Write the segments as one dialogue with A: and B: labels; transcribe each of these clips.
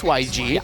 A: XYG.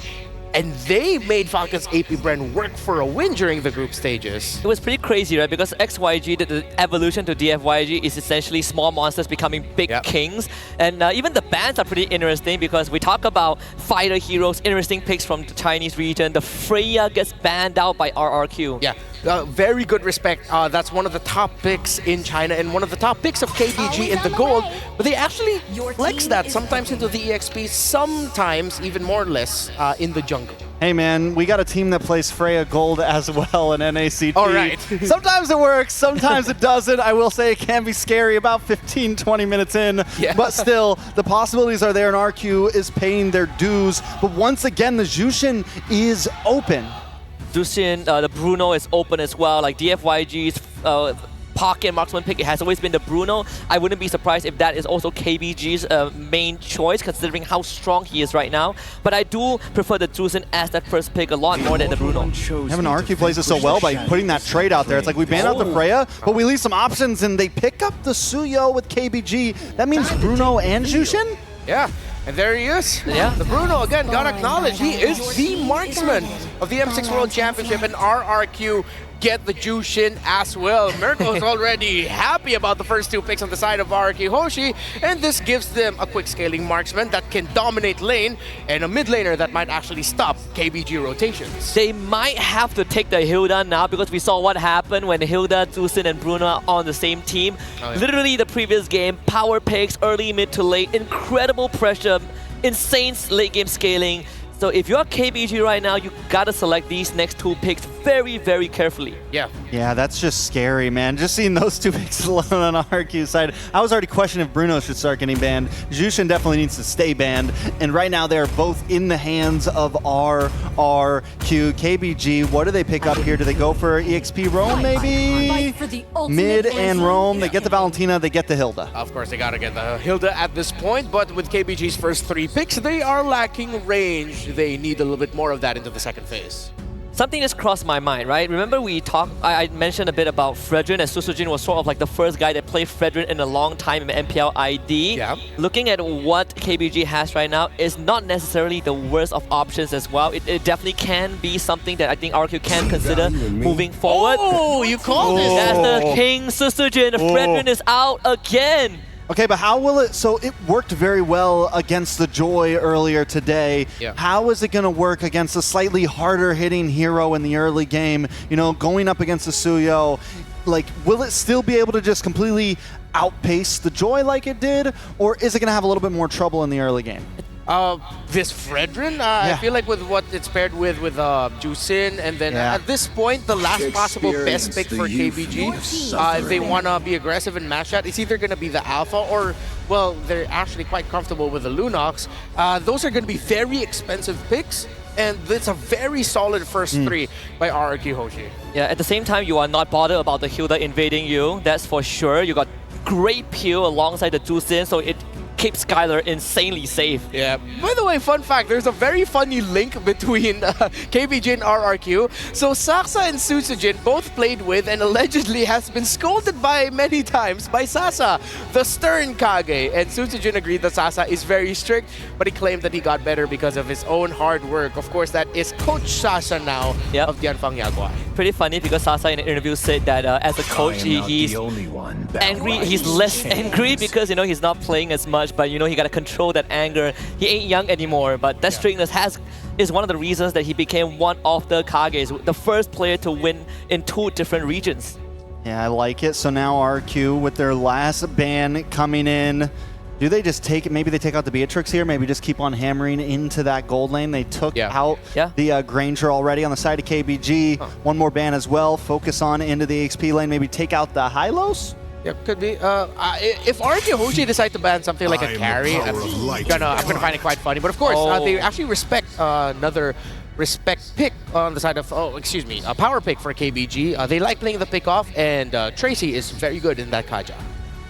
A: And they made Falcon's AP Bren work for a win during the group stages.
B: It was pretty crazy, right? Because XYG, the evolution to DFYG is essentially small monsters becoming big kings. And even the bans are pretty interesting because we talk about fighter heroes, interesting picks from the Chinese region. The Freya gets banned out by RRQ.
A: Yeah, very good respect. That's one of the top picks in China and one of the top picks of KBG in the gold. But they actually flex that sometimes into the EXP, sometimes even more or less in the jungle.
C: Hey man, we got a team that plays Freya Gold as well in NACT.
A: All right.
C: Sometimes it works, sometimes it doesn't. I will say it can be scary about 15, 20 minutes in.
A: Yeah.
C: But still, the possibilities are there and RQ is paying their dues. But once again, the Jushin is open.
B: Jushin, the Bruno is open as well. Like DFYG's pocket marksman pick, it has always been the Bruno. I wouldn't be surprised if that is also KBG's main choice, considering how strong he is right now. But I do prefer the Jushin as that first pick a lot more than the Bruno.
C: Having RQ plays it so well by putting that trade out there. It's like we ban out the Freya, but we leave some options and they pick up the Suyo with KBG. That means Bruno and Jushin?
A: Yeah. And there he is.
B: Yeah.
A: The Bruno, again, gotta acknowledge, he is the marksman of the M6 World Championship, and RRQ get the Jushin as well. Mirko's already happy about the first two picks on the side of RRQ Hoshi, and this gives them a quick scaling marksman that can dominate lane, and a mid laner that might actually stop KBG rotations.
B: They might have to take the Hilda now because we saw what happened when Hilda, Jushin, and Bruno are on the same team. Oh, yeah. Literally the previous game, power picks, early, mid to late, incredible pressure, insane late game scaling. So if you're KBG right now, you gotta select these next two picks very, very carefully.
A: Yeah.
C: Yeah, that's just scary, man. Just seeing those two picks alone on RQ's side. I was already questioning if Bruno should start getting banned. Jushin definitely needs to stay banned. And right now they're both in the hands of RRQ. KBG, what do they pick up here? Do they go for EXP Roam maybe? Mid and Roam. They get the Valentina, they get the Hilda.
A: Of course, they gotta get the Hilda at this point, but with KBG's first three picks, they are lacking range. They need a little bit more of that into the second phase.
B: Something just crossed my mind, right? Remember we talked, I mentioned a bit about Fredrin, and Susujin was sort of like the first guy that played Fredrin in a long time in MPL ID.
A: Yeah.
B: Looking at what KBG has right now is not necessarily the worst of options as well. It definitely can be something that I think RQ can consider moving forward.
A: Oh, you called it!
B: That's the King Susujin. Fredrin is out again.
C: Okay, but how will it, so it worked very well against the Joy earlier today.
A: Yeah.
C: How is it going to work against a slightly harder hitting hero in the early game? You know, going up against the Suyo, like, will it still be able to just completely outpace the Joy like it did? Or is it going to have a little bit more trouble in the early game?
A: This Fredrin, I feel like with what it's paired with Jushin, and then at this point, the last possible best pick for KBG, if they want to be aggressive and match that, it's either going to be the Alpha or, well, they're actually quite comfortable with the Lunox. Those are going to be very expensive picks, and it's a very solid first three by RRQ Hoshi.
B: Yeah, at the same time, you are not bothered about the Hilda invading you, that's for sure. You got great peel alongside the Jushin, so it keeps Skylar insanely safe.
A: Yeah. By the way, fun fact, there's a very funny link between KBG and RRQ. So Saksa and Susujin both played with and allegedly has been scolded by many times by Sasa, the stern Kage. And Susujin agreed that Sasa is very strict, but he claimed that he got better because of his own hard work. Of course, that is Coach Sasa now of Dianfang Yagua. Pretty
B: funny because Sasa in an interview said that as a coach, he's angry. He's less angry because, you know, he's not playing as much, but, you know, he got to control that anger. He ain't young anymore, but that strictness is one of the reasons that he became one of the Kages, the first player to win in 2 different regions.
C: Yeah, I like it. So now RQ with their last ban coming in. Do they just take it? Maybe they take out the Beatrix here. Maybe just keep on hammering into that gold lane. They took out the Granger already on the side of KBG. One more ban as well. Focus on into the XP lane. Maybe take out the Hylos.
A: Yeah, could be. If RRQ Hoshi decide to ban something like a carry, I'm gonna find it quite funny. But of course, they actually respect another respect pick on the side of, a power pick for KBG. They like playing the pick off, and Tracy is very good in that Kaja.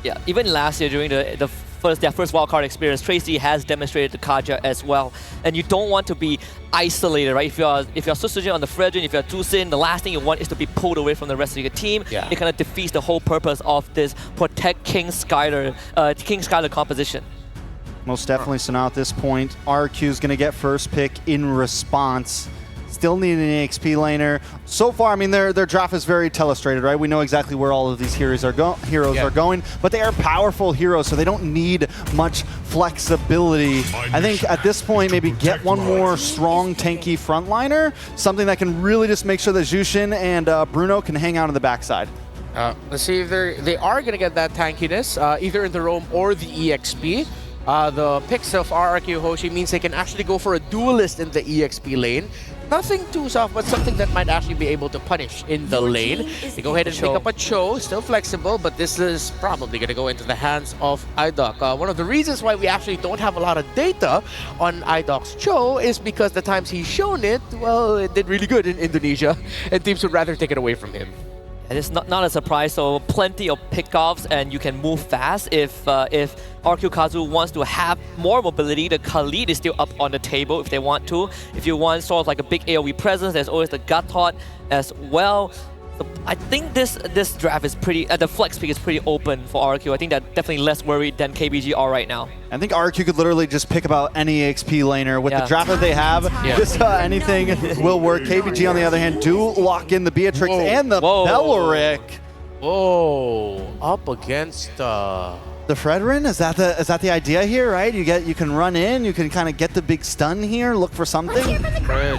B: Yeah, even last year during their first wildcard experience, Tracy has demonstrated the Kaja as well. And you don't want to be isolated, right? If you're Susujin on the Fredrin, if you're Jushin, the last thing you want is to be pulled away from the rest of your team.
A: Yeah.
B: It kind of defeats the whole purpose of this protect King Skylar composition.
C: Most definitely. So now at this point, RRQ is going to get first pick in response. Still need an EXP laner. So far, I mean, their draft is very telestrated, right? We know exactly where all of these heroes are going, but they are powerful heroes, so they don't need much flexibility. I think at this point, maybe get one more strong, tanky frontliner, something that can really just make sure that Jushin and Bruno can hang out on the backside.
A: Let's see if they are going to get that tankiness, either in the roam or the EXP. The picks of RRQ Hoshi means they can actually go for a duelist in the EXP lane. Nothing too soft, but something that might actually be able to punish in the lane. They go ahead and pick up a Cho, still flexible, but this is probably going to go into the hands of IDOC. One of the reasons why we actually don't have a lot of data on IDOC's Cho is because the times he's shown it, well, it did really good in Indonesia, and teams would rather take it away from him.
B: And it's not a surprise, so plenty of pickoffs and you can move fast. If RQ Kazu wants to have more mobility, the Khalid is still up on the table if they want to. If you want sort of like a big AoE presence, there's always the Gatot as well. So I think this draft is pretty, the flex pick is pretty open for RQ. I think they're definitely less worried than KBG are right now.
C: I think RQ could literally just pick about any EXP laner. With the draft that they have, just anything will work. KBG, on the other hand, do lock in the Beatrix and the Beleric.
A: Whoa, up against...
C: The Fredrin, is that the idea here, right? You can run in, you can kind of get the big stun here, look for something.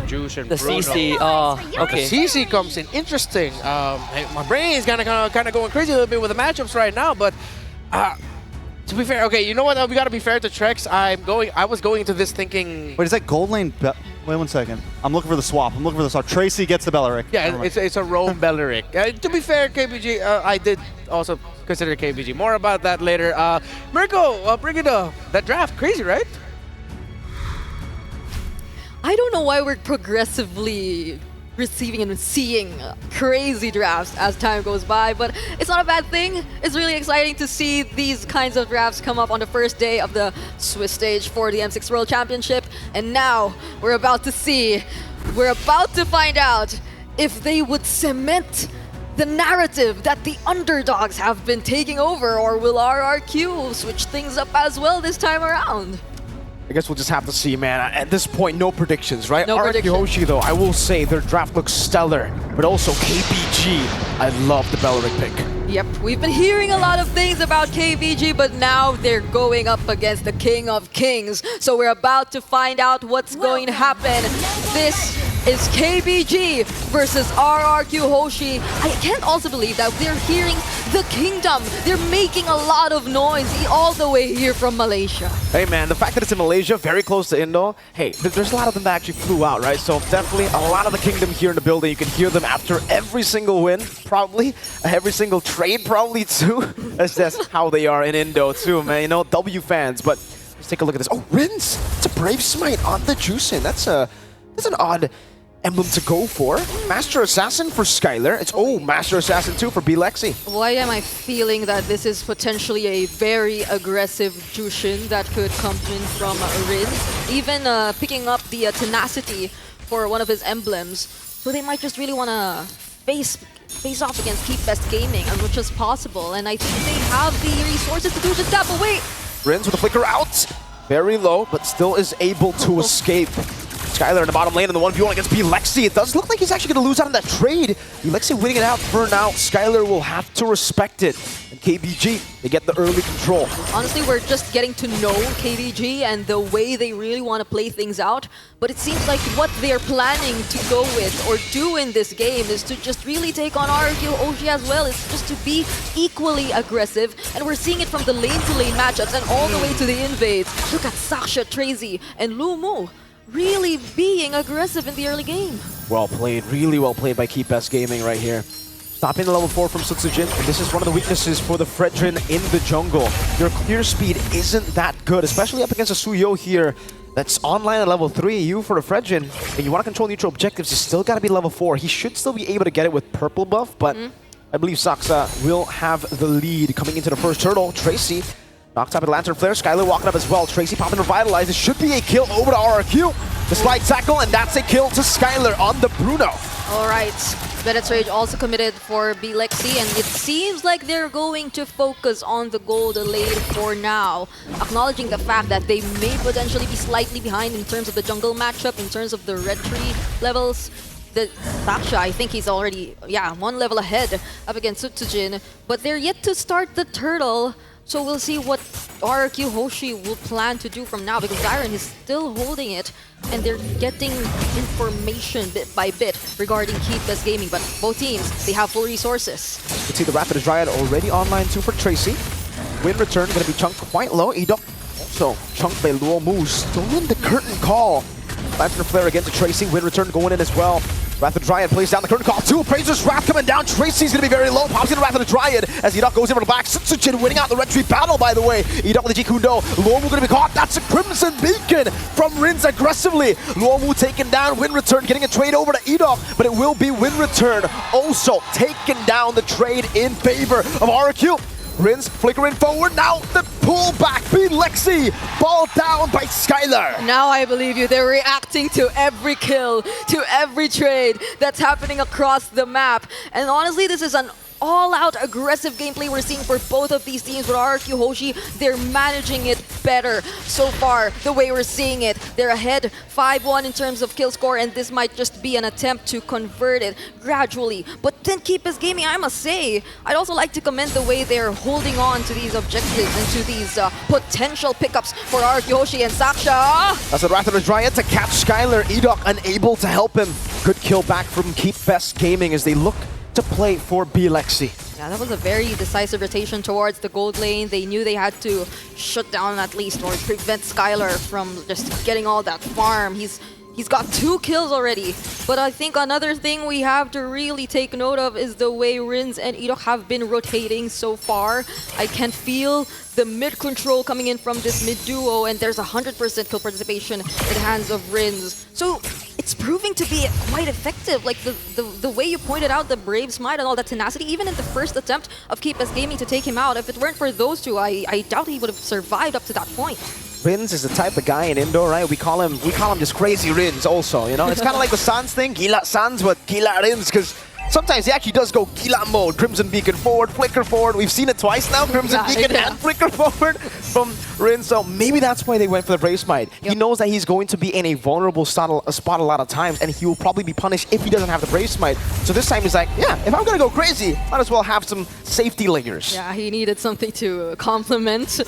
A: Juice and
B: the
A: Bruno.
B: CC, okay.
A: The CC comes in interesting. My brain is kind of going crazy a little bit with the matchups right now, but to be fair, okay, you know what? We got to be fair to Trex. I was going into this thinking.
C: Wait, is that gold lane? Wait 1 second. I'm looking for the swap. Tracy gets the Beleric.
A: Yeah, it's a roam Beleric. To be fair, KBG, I did also consider KBG. More about that later. Mirko, bring it up. That draft, crazy, right?
D: I don't know why we're progressively receiving and seeing crazy drafts as time goes by, but it's not a bad thing. It's really exciting to see these kinds of drafts come up on the first day of the Swiss stage for the M6 World Championship. And now we're about to find out if they would cement the narrative that the underdogs have been taking over, or will RRQ switch things up as well this time around?
A: I guess we'll just have to see, man. At this point, no predictions, right?
D: No predictions.
A: Hoshi, though, I will say their draft looks stellar, but also KBG, I love the Beleric pick.
D: Yep, we've been hearing a lot of things about KBG, but now they're going up against the King of Kings. So we're about to find out what's going to happen. This is KBG versus RRQ Hoshi. I can't also believe that they're hearing the Kingdom. They're making a lot of noise all the way here from Malaysia.
A: Hey man, the fact that it's in Malaysia, very close to Indo, hey, there's a lot of them that actually flew out, right? So definitely a lot of the Kingdom here in the building. You can hear them after every single win, probably. Every single trade, probably too. That's just how they are in Indo too, man. You know, W fans. But let's take a look at this. Oh, Rins! It's a Brave Smite on the Juicin. That's an odd emblem to go for. Master Assassin for Skylar. It's Master Assassin 2 for B-Lexi.
D: Why am I feeling that this is potentially a very aggressive Jushin that could come in from Rins? Even picking up the tenacity for one of his emblems. So they might just really want to face off against Keep Best Gaming as much as possible. And I think they have the resources to do just that. But wait!
A: Rins with a flicker out. Very low, but still is able to escape. Skylar in the bottom lane in the 1v1 against B-Lexi. It does look like he's actually going to lose out on that trade. B-Lexi winning it out for now. Skylar will have to respect it. And KBG, they get the early control.
D: Honestly, we're just getting to know KBG and the way they really want to play things out. But it seems like what they're planning to go with or do in this game is to just really take on RRQ Hoshi as well. It's just to be equally aggressive. And we're seeing it from the lane-to-lane matchups and all the way to the invades. Look at Sasha, Tracy, and Lumu really being aggressive in the early game.
A: Well played, really well played by Keep Best Gaming right here. Stopping the level 4 from Sutsujin, and this is one of the weaknesses for the Fredrin in the jungle. Your clear speed isn't that good, especially up against a Suyo here that's online at level 3. You for the Fredrin, and you want to control neutral objectives, you still got to be level 4. He should still be able to get it with purple buff, but I believe Saksa will have the lead coming into the first turtle. Tracy knocked up at Lantern Flare, Skylar walking up as well. Tracy popping Revitalize. It should be a kill over to RRQ. The slide tackle, and that's a kill to Skylar on the Bruno.
D: All right, Bennett's Rage also committed for Lexi, and it seems like they're going to focus on the gold lane for now, acknowledging the fact that they may potentially be slightly behind in terms of the jungle matchup, in terms of the red tree levels. The Daksha, I think he's already, one level ahead up against Sutsujin, but they're yet to start the turtle. So we'll see what RRQ Hoshi will plan to do from now, because Zyron is still holding it and they're getting information bit by bit regarding Keep Best Gaming. But both teams, they have full resources.
E: You can see the Rapid Dryad already online too for Tracy. Win return going to be chunked quite low. Edok also chunked by Luo Mu. Stolen the curtain call. Lantern Flare again to Tracy. Win return going in as well. Wrath of the Dryad plays down the curtain call. Two Appraiser's Wrath coming down. Tracy's going to be very low. Pops into Wrath of the Dryad as Edok goes in for the back. Sutsujin winning out the red tree battle, by the way. Edok with the Jikundo. Luomu going to be caught. That's a Crimson Beacon from Rins aggressively. Luomu taken down. Win return getting a trade over to Edok, but it will be Win return also taking down the trade in favor of RRQ. Rins flickering forward. Now the pullback. Lexi ball down by Skylar.
D: Now I believe you. They're reacting to every kill, to every trade that's happening across the map. And honestly, this is an all-out aggressive gameplay we're seeing for both of these teams. With RRQ Hoshi, they're managing it better so far, the way we're seeing it. They're ahead 5-1 in terms of kill score, and this might just be an attempt to convert it gradually. But then Keep Us Gaming, I must say, I'd also like to commend the way they're holding on to these objectives and to these potential pickups for RRQ Hoshi and Saksha.
E: That's the Wrath of the Dryad to catch Skylar. Edok unable to help him. Good kill back from Keep Best Gaming as they look to play for Lexi.
D: Yeah, that was a very decisive rotation towards the gold lane. They knew they had to shut down at least or prevent Skylar from just getting all that farm. He's got 2 kills already. But I think another thing we have to really take note of is the way Rins and Edok have been rotating so far. I can feel the mid control coming in from this mid duo, and there's 100% kill participation in the hands of Rins. So it's proving to be quite effective. Like the way you pointed out, the Brave Smite and all that tenacity, even in the first attempt of Keep Us Gaming to take him out, if it weren't for those two, I doubt he would have survived up to that point.
E: Rins is the type of guy in indoor, right? We call him just crazy Rins also, you know? It's kind of like the Sans thing, Gila Sans, but Gila Rins, because sometimes he actually does go Gila mode. Crimson Beacon forward, Flicker forward. We've seen it twice now, Crimson Beacon and Flicker forward from Rins. So maybe that's why they went for the Brave Smite. He knows that he's going to be in a vulnerable spot a lot of times, and he will probably be punished if he doesn't have the Brave Smite. So this time he's like, yeah, if I'm going to go crazy, might as well have some safety layers.
D: Yeah, he needed something to complement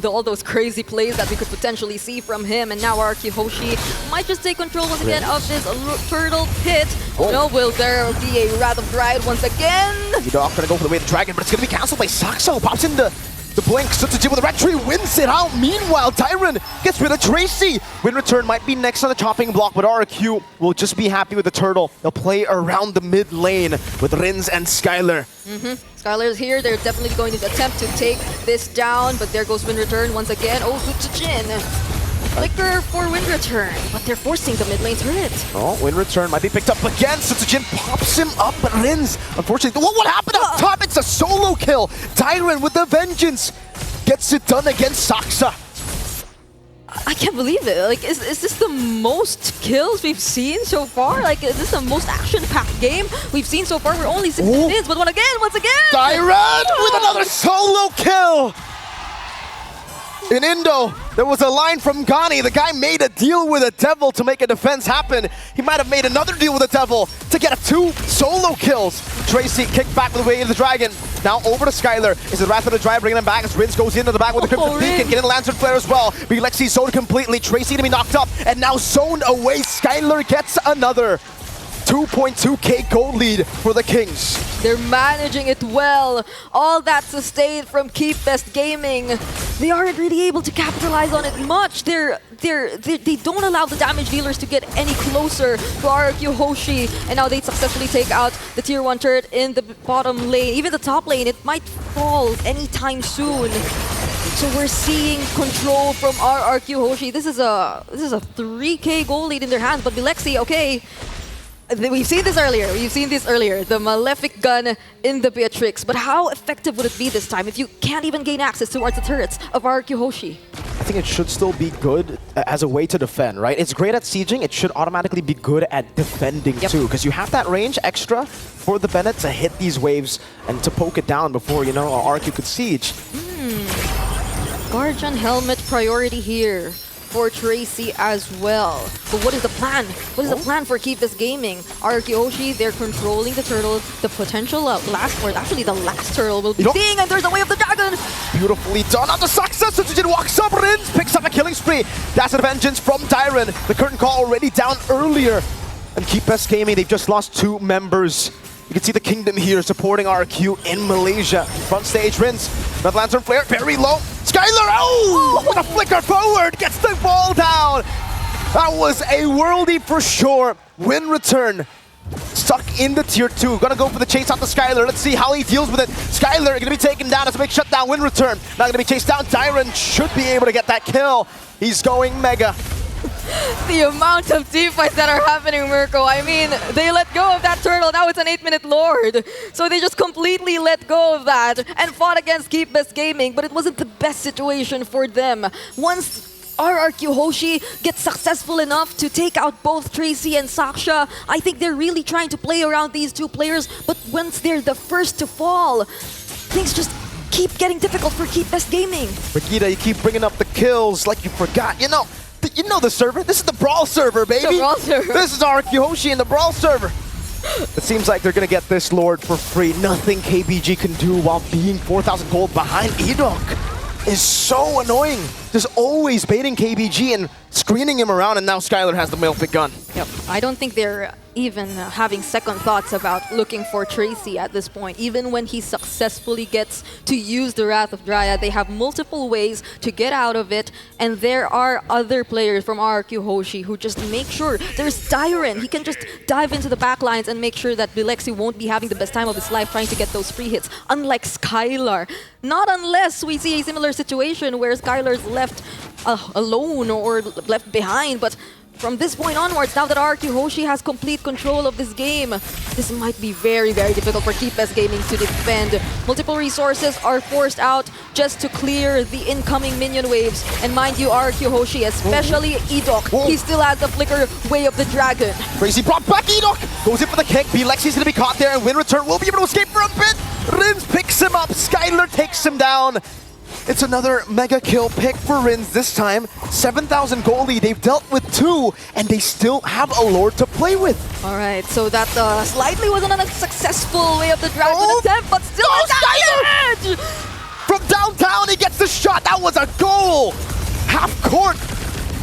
D: all those crazy plays that we could potentially see from him. And now RRQ Hoshi might just take control once again of this turtle pit. Oh no, will there be a Wrath of Dryad once again?
E: Edok gonna go for the way of the dragon, but it's gonna be cancelled by Saxo. Pops in the blink, Sutsujin with the red tree, wins it out. Meanwhile, Tyron gets rid of Tracy. Win return might be next on the chopping block, but RRQ will just be happy with the turtle. They'll play around the mid lane with Rins and Skylar.
D: Skylar's here. They're definitely going to attempt to take this down, but there goes Win return once again. Oh, Sutsujin. Flicker for Win return, but they're forcing the mid lane turret.
E: Oh, Win return might be picked up again. Sutsujin pops him up, but Rins, unfortunately, what happened up top? It's a solo kill. Tyron with the vengeance gets it done against Saksa.
D: I can't believe it. Like, is this the most kills we've seen so far? Like, is this the most action-packed game we've seen so far? We're only 6 minutes, but once again!
E: Tyron with another solo kill! In Indo, there was a line from Ghani. The guy made a deal with a devil to make a defense happen. He might have made another deal with the devil to get 2 solo kills. Tracy kicked back with the way of the dragon. Now over to Skylar. Is the Wrath of the Dryad bringing him back as Rins goes into the back with the Crimson Beacon, getting Lantern Flare as well. Lexi zoned completely. Tracy to be knocked up and now zoned away. Skylar gets another 2.2k gold lead for the Kings.
D: They're managing it well. All that sustained from Keep Best Gaming. They aren't really able to capitalize on it much. They don't allow the damage dealers to get any closer to RRQ Hoshi. And now they successfully take out the tier 1 turret in the bottom lane. Even the top lane, it might fall anytime soon. So we're seeing control from RRQ Hoshi. This is a 3k gold lead in their hands, but Lexi, okay. We've seen this earlier. The Malefic Gun in the Beatrix. But how effective would it be this time if you can't even gain access towards the turrets of RRQ Hoshi?
E: I think it should still be good as a way to defend, right? It's great at sieging. It should automatically be good at defending too, because you have that range extra for the Bennett to hit these waves and to poke it down before, you know, RRQ could siege.
D: Guardian helmet priority here for Tracy as well. But what is the plan? What is the plan for Keep This Gaming? RRQ Hoshi, they're controlling the turtle. The potential last, or actually the last turtle will be seeing, and there's a way of the dragon. Beautifully done on the success. Sujin walks up, Rins picks up a killing spree. That's a vengeance from Tyron. The curtain call already down earlier. And Keep This Gaming, they've just lost 2 members. You can see the Kingdom here supporting RRQ in Malaysia. Front stage, Rins. Red Lantern Flare, very low. Skylar, oh! With a flicker forward, gets the ball down. That was a worldie for sure. Win return. Stuck in the tier 2. Gonna go for the chase out to Skylar. Let's see how he deals with it. Skylar gonna be taken down as a big shutdown. Win return. Not gonna be chased down. Tyron should be able to get that kill. He's going mega. The amount of team fights that are happening, Mirko. I mean, they let go of that turtle. Now it's an 8-minute Lord. So they just completely let go of that and fought against Keep This Gaming, but it wasn't the best situation for them. Once RRQ Hoshi gets successful enough to take out both Tracy and Saksha, I think they're really trying to play around these 2 players, but once they're the first to fall, things just keep getting difficult for Keep This Gaming.
E: Brigida, you keep bringing up the kills like you forgot. You know the server. This is the Brawl server, baby.
D: The Brawl server.
E: This is RRQ Hoshi in the Brawl server. It seems like they're going to get this Lord for free. Nothing KBG can do while being 4,000 gold behind Edok is so annoying. Just always baiting KBG and screening him around, and now Skylar has the Mailpick gun.
D: Yep. I don't think they're even having second thoughts about looking for Tracy at this point. Even when he successfully gets to use the Wrath of Dryad, they have multiple ways to get out of it, and there are other players from RRQ Hoshi who just make sure. There's Tyron. He can just dive into the back lines and make sure that Bilexi won't be having the best time of his life trying to get those free hits, unlike Skylar. Not unless we see a similar situation where Skylar's left alone or left behind, but from this point onwards, now that RRQ Hoshi has complete control of this game, this might be very, very difficult for Keep This Gaming to defend. Multiple resources are forced out just to clear the incoming minion waves. And mind you, RRQ Hoshi, especially Edok, he still has the flicker way of the dragon.
E: Crazy brought back Edok! Goes in for the kick. Bilexi's going to be caught there, and Win Return will be able to escape for a bit. Rins picks him up. Skylar takes him down. It's another mega kill pick for Rins this time. 7,000 gold lead. They've dealt with 2, and they still have a Lord to play with.
D: All right, so that slightly wasn't a successful way of the dragon attempt, but still
E: Skylar! From downtown, he gets the shot. That was a goal. Half court.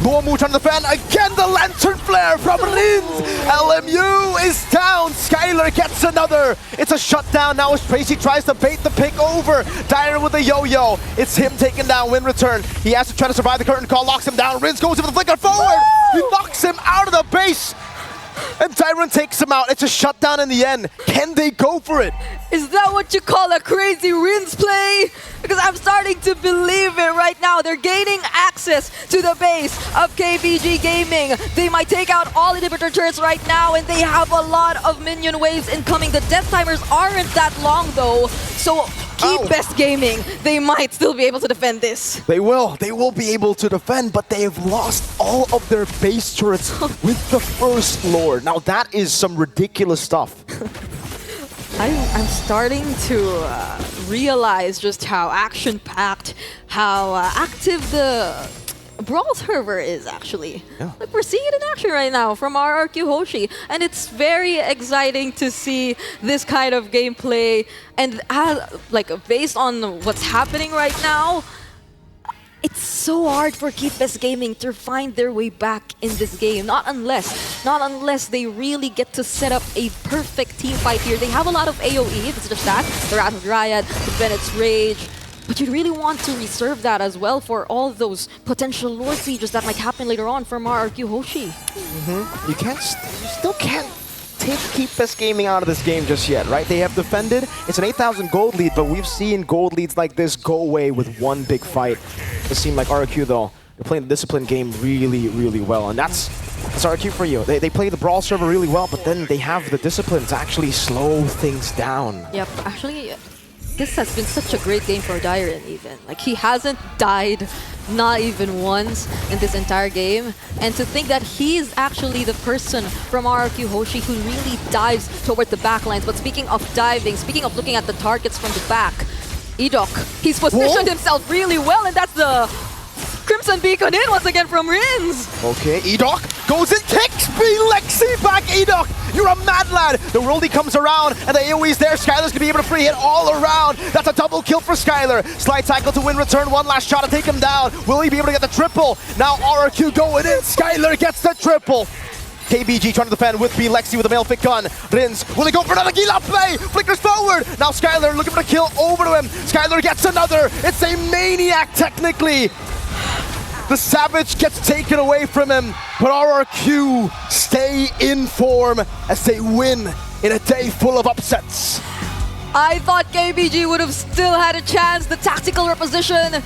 E: Luomu trying to defend. Again, the Lantern Flare from Rins. LMU is down. Skylar gets another. It's a shutdown now as Tracy tries to bait the pick over. Tyron with a yo-yo. It's him taking down Win Return. He has to try to survive the curtain call, locks him down. Rins goes in for the flicker forward. He knocks him out of the base. And Tyron takes him out. It's a shutdown in the end. Can they go for it?
D: Is that what you call a crazy Rins play? Because I'm starting to believe it right now. They're gaining access to the base of KBG Gaming. They might take out all inhibitor turrets right now, and they have a lot of minion waves incoming. The death timers aren't that long though, so Keep Best Gaming, they might still be able to defend this.
E: They will be able to defend, but they have lost all of their base turrets with the first Lord. Now that is some ridiculous stuff.
D: I'm starting to realize just how action-packed, how active the Brawl server is actually. Yeah. Like, we're seeing it in action right now from RRQ Hoshi, and it's very exciting to see this kind of gameplay. And like, based on what's happening right now, it's so hard for Keep This Gaming to find their way back in this game. Not unless they really get to set up a perfect team fight here. They have a lot of AoE, it's just that. The Wrath of Dryad, the Bennett's Rage. But you really want to reserve that as well for all those potential Lord Sieges that might happen later on from RRQ Hoshi.
E: You still can't Keep This Gaming out of this game just yet, right? They have defended. It's an 8,000 gold lead, but we've seen gold leads like this go away with one big fight. It seemed like RRQ, though, they're playing the discipline game really, really well, and that's RRQ for you. They play the Brawl server really well, but then they have the discipline to actually slow things down.
D: Yep, actually, this has been such a great game for Dairen even. Like, he hasn't died not even once in this entire game. And to think that he's actually the person from RRQ Hoshi who really dives toward the backlines. But speaking of diving, speaking of looking at the targets from the back, Edok, he's positioned himself really well, and that's the Crimson Beacon in once again from Rins.
E: Okay, Edok goes in, kicks Lexi back. Edok, you're a mad lad. The rollie comes around, and the AoE's there. Skylar's gonna be able to free hit all around. That's a double kill for Skylar. Slide tackle to win return. One last shot to take him down. Will he be able to get the triple? Now RRQ going in. Skylar gets the triple. KBG trying to defend with Lexi with a male fit gun. Rins, will he go for another Gila play? Flickers forward. Now Skylar looking for a kill over to him. Skylar gets another. It's a maniac technically. The Savage gets taken away from him, but RRQ stay in form as they win in a day full of upsets.
D: I thought KBG would have still had a chance. The tactical reposition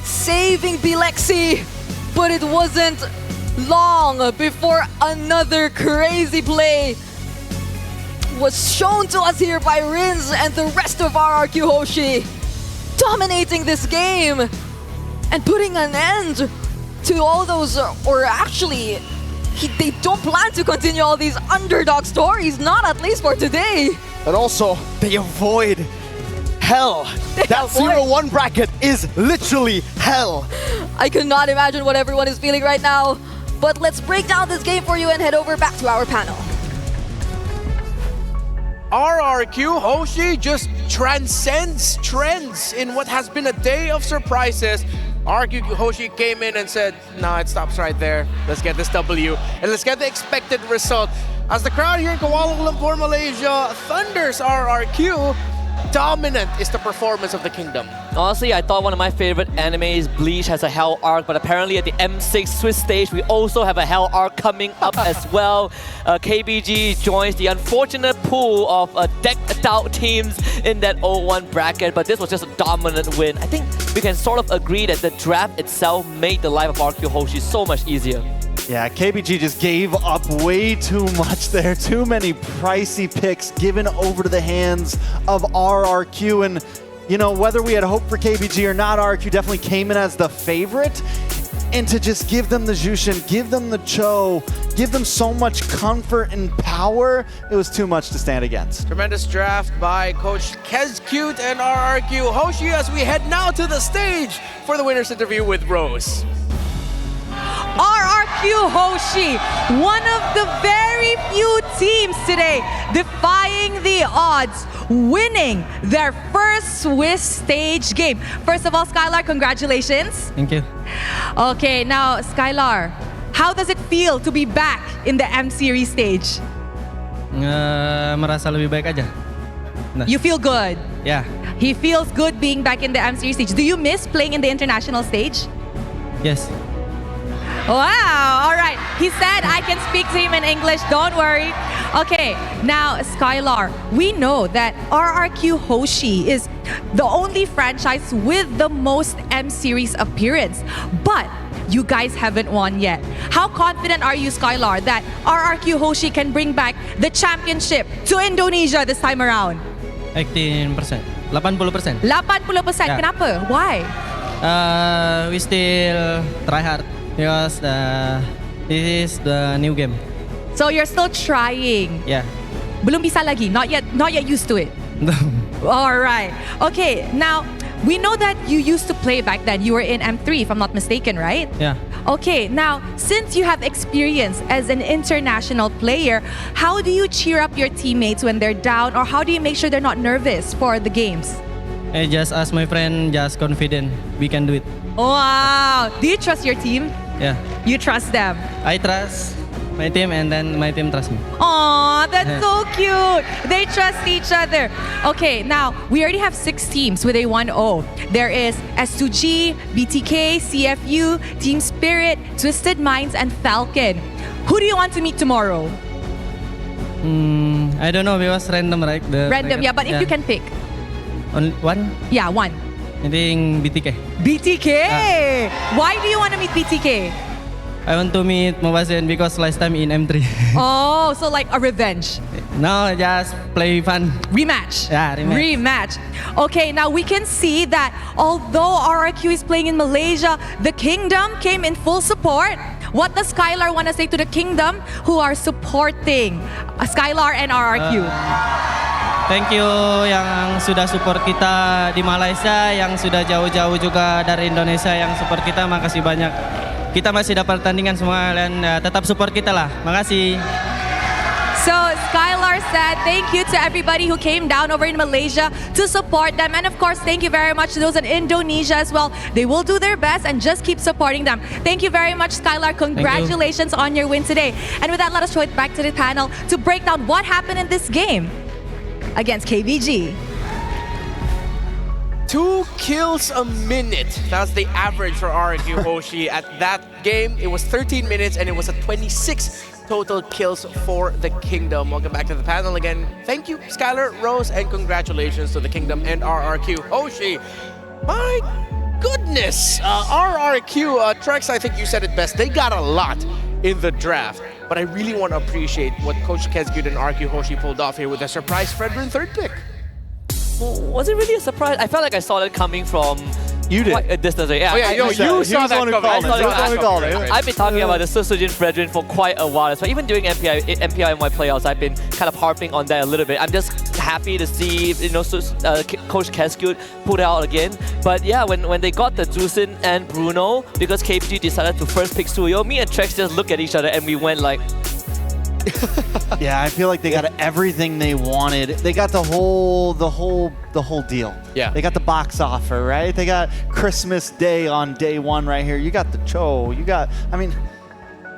D: saving Lexi, but it wasn't long before another crazy play was shown to us here by Rins and the rest of RRQ Hoshi, dominating this game and putting an end to all those, or actually, they don't plan to continue all these underdog stories, not at least for today.
E: And also, they avoid hell. That 0-1 bracket is literally hell.
D: I could not imagine what everyone is feeling right now, but let's break down this game for you and head over back to our panel.
A: RRQ Hoshi just transcends trends in what has been a day of surprises. RRQ Hoshi came in and said, nah, it stops right there. Let's get this W, and let's get the expected result. As the crowd here in Kuala Lumpur, Malaysia, thunders RRQ, dominant is the performance of the Kingdom.
B: Honestly, I thought one of my favorite animes, Bleach, has a Hell arc, but apparently at the M6 Swiss stage, we also have a Hell arc coming up as well. KBG joins the unfortunate pool of decked out teams in that 0-1 bracket, but this was just a dominant win. I think we can sort of agree that the draft itself made the life of RRQ Hoshi so much easier.
C: Yeah, KBG just gave up way too much there. Too many pricey picks given over to the hands of RRQ. And, you know, whether we had hoped for KBG or not, RRQ definitely came in as the favorite. And to just give them the Jushin, give them the Cho, give them so much comfort and power, it was too much to stand against.
A: Tremendous draft by Coach Kezcute and RRQ Hoshi as we head now to the stage for the winner's interview with Rose.
F: RRQ Hoshi, one of the very few teams today defying the odds, winning their first Swiss stage game. First of all, Skylar, congratulations.
G: Thank you.
F: Okay, now Skylar, how does it feel to be back in the M Series stage?
G: Merasa lebih baik aja. Nah.
F: You feel good?
G: Yeah.
F: He feels good being back in the M Series stage. Do you miss playing in the international stage?
G: Yes.
F: Wow, all right. He said I can speak to him in English, don't worry. Okay, now Skylar, we know that RRQ Hoshi is the only franchise with the most M Series appearance, but you guys haven't won yet. How confident are you, Skylar, that RRQ Hoshi can bring back the championship to Indonesia this time around?
G: 18%. 80%.
F: 80%,
G: Yeah.
F: kenapa? Why?
G: We still try hard because this is the new game.
F: So you're still trying.
G: Yeah.
F: Belum bisa lagi, not yet used to it. All right. Okay, now we know that you used to play back then. You were in M3, if I'm not mistaken, right?
G: Yeah.
F: Okay, now since you have experience as an international player, how do you cheer up your teammates when they're down, or how do you make sure they're not nervous for the games?
G: I just ask my friend, just confident we can do it.
F: Wow. Do you trust your team?
G: Yeah.
F: You trust them?
G: I trust my team and then my team trusts me.
F: Aw, that's so cute. They trust each other. Okay, now we already have 6 teams with a 1-0. There is S2G, BTK, CFU, Team Spirit, Twisted Minds, and Falcon. Who do you want to meet tomorrow?
G: I don't know because random, right?
F: Random, yeah, but if you can pick.
G: Only one?
F: Yeah, one.
G: I think BTK.
F: BTK! Why do you want to meet BTK?
G: I want to meet Mabasen because last time in M3.
F: Oh, so like a revenge.
G: No, just play fun.
F: Rematch.
G: Yeah, rematch.
F: Okay, now we can see that although RRQ is playing in Malaysia, the Kingdom came in full support. What does Skylar want to say to the Kingdom who are supporting Skylar and RRQ?
G: Thank you yang sudah support kita di Malaysia, yang sudah jauh-jauh juga dari Indonesia yang support kita. Makasih banyak. Kita masih dapat pertandingan semua dan tetap support kita lah. Makasih.
F: So Skylar said thank you to everybody who came down over in Malaysia to support them, and of course thank you very much to those in Indonesia as well. They will do their best and just keep supporting them. Thank you very much, Skylar. Congratulations on your win today. And with that, let us throw it back to the panel to break down what happened in this game against KBG.
A: 2 kills a minute. That's the average for RRQ Hoshi. At that game, it was 13 minutes and it was a 26 total kills for the Kingdom. Welcome back to the panel again. Thank you, Skylar, Rose, and congratulations to the Kingdom and RRQ Hoshi. My goodness, RRQ, Trex, I think you said it best. They got a lot in the draft, but I really want to appreciate what Coach Kezgyud and RRQ Hoshi pulled off here with a surprise Fredrin 3rd pick.
B: Was it really a surprise? I felt like I saw it coming from
C: You did.
B: quite a distance. Yeah,
A: Oh yeah, you saw that coming.
B: I've been talking about the Susujin Fredrin for quite a while. So even during MPI my playouts, I've been kind of harping on that a little bit. I'm just happy to see Coach Kezgyud put it out again. But yeah, when they got the Jusin and Bruno, because KBG decided to first pick Suyo, me and Trex just looked at each other and we went like.
C: Yeah, I feel like they got everything they wanted. They got the whole deal.
A: Yeah.
C: They got the box offer, right? They got Christmas Day on day 1 right here. You got the Cho. You got. I mean,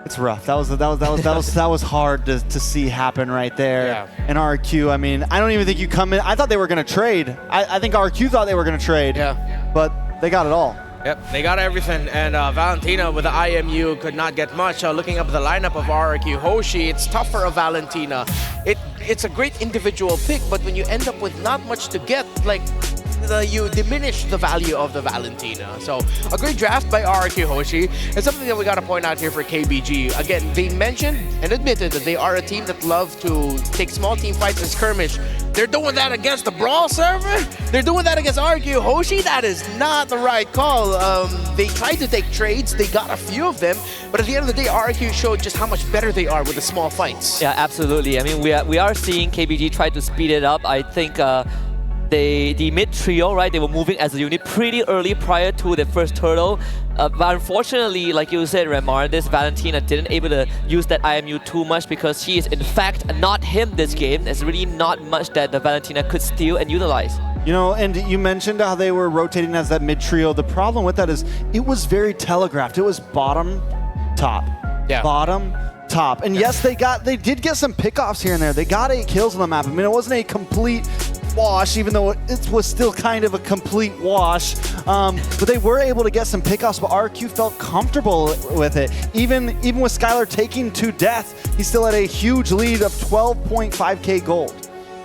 C: it's rough. That was hard to see happen right there.
A: Yeah.
C: And RQ. I mean, I don't even think you come in. I thought they were gonna trade. I think RQ thought they were gonna trade.
A: Yeah.
C: But they got it all.
A: Yep, they got everything, and Valentina with the IMU could not get much. Looking up the lineup of RRQ Hoshi, it's tough for a Valentina. It's a great individual pick, but when you end up with not much to get, like, you diminish the value of the Valentina. So a great draft by RRQ Hoshi. And something that we got to point out here for KBG. Again, they mentioned and admitted that they are a team that love to take small team fights and skirmish. They're doing that against the Brawl server? They're doing that against RRQ Hoshi? That is not the right call. They tried to take trades. They got a few of them. But at the end of the day, RRQ showed just how much better they are with the small fights.
B: Yeah, absolutely. I mean, we are seeing KBG try to speed it up. I think the mid trio, right? They were moving as a unit pretty early prior to the first turtle. But unfortunately, like you said, Remar, this Valentina didn't able to use that IMU too much because she is in fact not him this game. There's really not much that the Valentina could steal and utilize.
C: You know, and you mentioned how they were rotating as that mid trio. The problem with that is it was very telegraphed. It was bottom, top, bottom, top. And yes, they did get some pickoffs here and there. They got 8 kills on the map. I mean, it wasn't a complete wash, even though it was still kind of a complete wash. But they were able to get some pickoffs, but RQ felt comfortable with it. Even with Skylar taking to death, he still had a huge lead of 12.5k gold.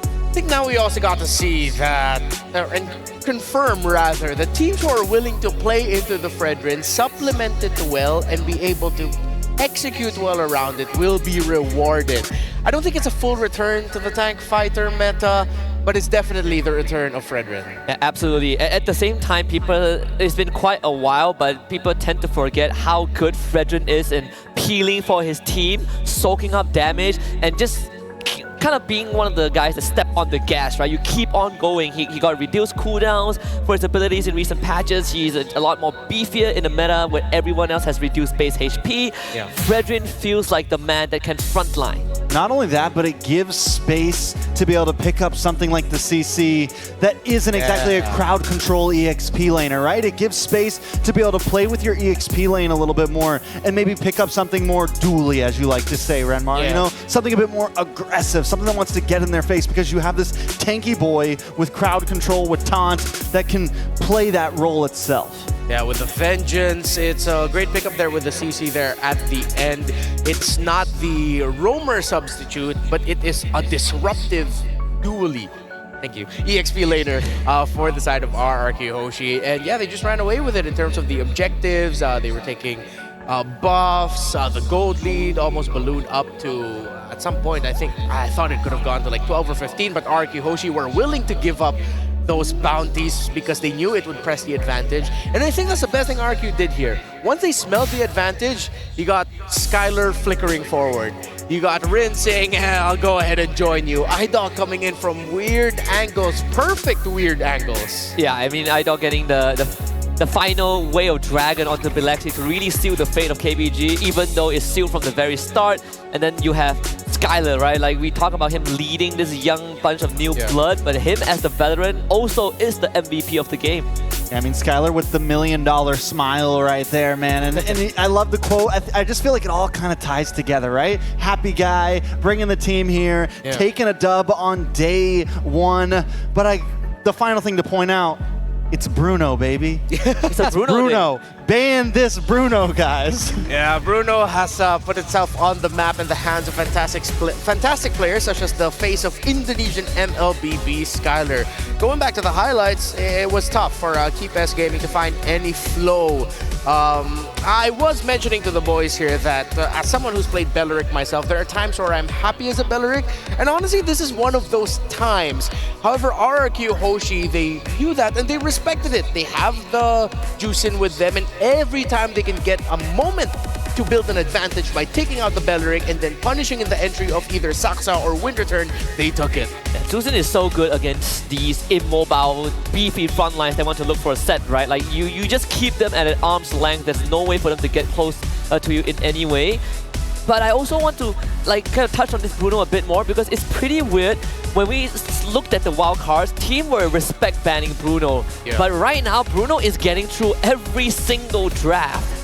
A: I think now we also got to see that, and confirm rather, the teams who are willing to play into the Fredrin, supplement it well, and be able to execute well around it will be rewarded. I don't think it's a full return to the tank fighter meta, but it's definitely the return of Fredrin.
B: Yeah, absolutely. At the same time, it's been quite a while, but people tend to forget how good Fredrin is in peeling for his team, soaking up damage, and just kind of being one of the guys that step on the gas, right? You keep on going. He got reduced cooldowns for his abilities in recent patches. He's a lot more beefier in the meta where everyone else has reduced base HP.
A: Yeah.
B: Fredrin feels like the man that can frontline.
C: Not only that, but it gives space to be able to pick up something like the CC that isn't exactly a crowd control EXP laner, right? It gives space to be able to play with your EXP lane a little bit more and maybe pick up something more dually, as you like to say, Renmar.
A: Yeah.
C: You know, something a bit more aggressive, something that wants to get in their face because you have this tanky boy with crowd control, with taunt, that can play that role itself.
A: Yeah, with the Vengeance, it's a great pickup there with the CC there at the end. It's not the roamer substitute, but it is a disruptive dually. Thank you. EXP laner for the side of RRQ Hoshi. And yeah, they just ran away with it in terms of the objectives. They were taking buffs. The gold lead almost ballooned up to, at some point, I thought it could have gone to like 12 or 15, but RRQ Hoshi were willing to give up those bounties because they knew it would press the advantage. And I think that's the best thing RRQ did here. Once they smelled the advantage, you got Skylar flickering forward. You got Rin saying, I'll go ahead and join you. Idol coming in from weird angles, perfect weird angles.
B: Yeah, I mean, Idol getting the final wave of Dragon onto Bilaxi to really seal the fate of KBG, even though it's sealed from the very start. And then you have Skylar, right? Like, we talk about him leading this young bunch of new blood, but him as the veteran also is the MVP of the game.
C: Yeah, I mean, Skylar with the $1 million smile right there, man. And I love the quote. I just feel like it all kind of ties together, right? Happy guy, bringing the team here, taking a dub on day one. But the final thing to point out, it's Bruno, baby.
B: It's a
C: Bruno. Ban this Bruno, guys.
A: Yeah, Bruno has put itself on the map in the hands of fantastic players such as the face of Indonesian MLBB, Skylar. Going back to the highlights, it was tough for Keep Gaming to find any flow. I was mentioning to the boys here that as someone who's played Belleric myself, there are times where I'm happy as a Belleric, and honestly, this is one of those times. However, RRQ Hoshi, they knew that and they respected it. They have the juice in with them, and every time they can get a moment to build an advantage by taking out the Belleric and then punishing in the entry of either Saksa or Wind Return, they took it.
B: Yeah, Juicin is so good against these immobile, beefy front lines that want to look for a set, right? Like, you just keep them at an arm's length. There's no way for them to get close to you in any way. But I also want to kind of touch on this Bruno a bit more because it's pretty weird. When we looked at the wild cards, team were respect banning Bruno. Yeah. But right now, Bruno is getting through every single draft.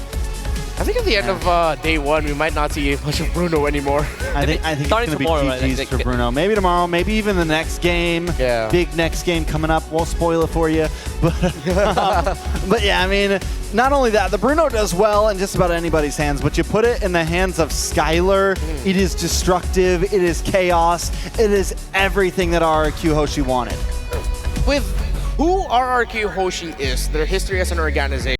A: I think at the end of day one, we might not see much of Bruno anymore.
C: I think it's going to be GG's for Bruno. Maybe tomorrow, maybe even the next game.
A: Yeah.
C: Big next game coming up. Won't spoil it for you. But yeah, I mean, not only that, the Bruno does well in just about anybody's hands, but you put it in the hands of Skylar, it is destructive, it is chaos, it is everything that RRQ Hoshi wanted.
A: With who RRQ Hoshi is, their history as an organization,